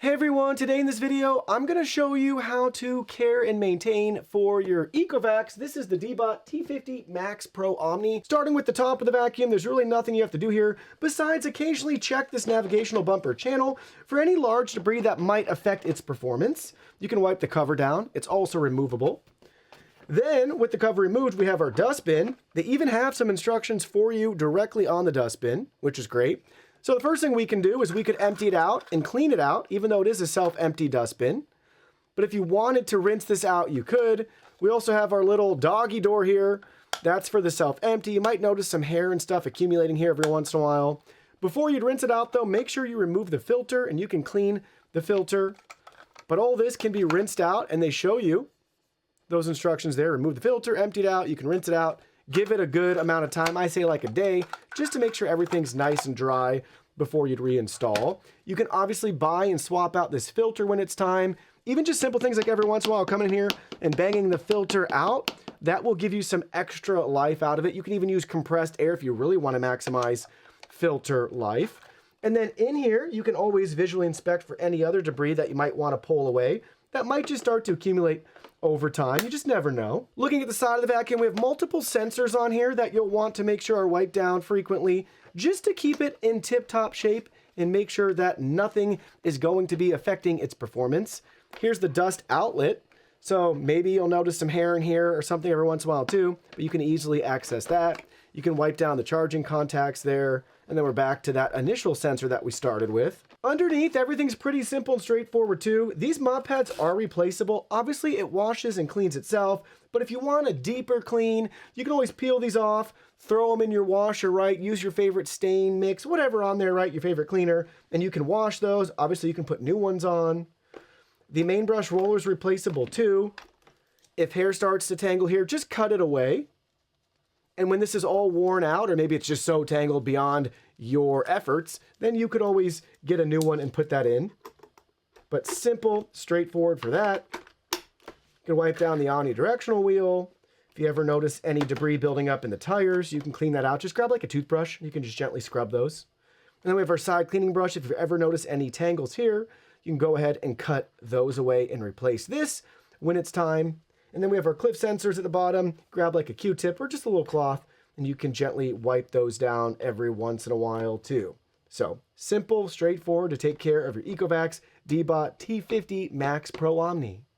Hey everyone, today in this video, I'm going to show you how to care and maintain for your Ecovacs. This is the Deebot T50 Max Pro Omni. Starting with the top of the vacuum, there's really nothing you have to do here besides occasionally check this navigational bumper channel for any large debris that might affect its performance. You can wipe the cover down. It's also removable. Then, with the cover removed, we have our dustbin. They even have some instructions for you directly on the dustbin, which is great. So the first thing we can do is we could empty it out and clean it out, even though it is a self-empty dustbin. But if you wanted to rinse this out, you could. We also have our little doggy door here. That's for the self-empty. You might notice some hair and stuff accumulating here every once in a while. Before you'd rinse it out, though, make sure you remove the filter, and you can clean the filter. But all this can be rinsed out, and they show you those instructions there. Remove the filter, empty it out, you can rinse it out. Give it a good amount of time, I say like a day, just to make sure everything's nice and dry before you'd reinstall. You can obviously buy and swap out this filter when it's time. Even just simple things like every once in a while coming in here and banging the filter out, that will give you some extra life out of it. You can even use compressed air if you really want to maximize filter life. And then in here, you can always visually inspect for any other debris that you might want to pull away that might just start to accumulate over time. You just never know. Looking at the side of the vacuum, we have multiple sensors on here that you'll want to make sure are wiped down frequently just to keep it in tip-top shape and make sure that nothing is going to be affecting its performance. Here's the dust outlet. So maybe you'll notice some hair in here or something every once in a while too, but you can easily access that. You can wipe down the charging contacts there, and then we're back to that initial sensor that we started with. Underneath, everything's pretty simple and straightforward too. These mop pads are replaceable. Obviously, it washes and cleans itself, but if you want a deeper clean, you can always peel these off, throw them in your washer, right? Use your favorite stain mix, whatever on there, right? Your favorite cleaner, and you can wash those. Obviously, you can put new ones on. The main brush roller is replaceable too. If hair starts to tangle here, just cut it away. And when this is all worn out, or maybe it's just so tangled beyond your efforts, then you could always get a new one and put that in. But simple, straightforward for that. You can wipe down the omnidirectional wheel. If you ever notice any debris building up in the tires, you can clean that out. Just grab like a toothbrush. You can just gently scrub those. And then we have our side cleaning brush. If you ever notice any tangles here, you can go ahead and cut those away and replace this when it's time. And then we have our clip sensors at the bottom. Grab like a Q-tip or just a little cloth, and you can gently wipe those down every once in a while too. So simple, straightforward to take care of your Ecovacs Deebot T50 Max Pro Omni.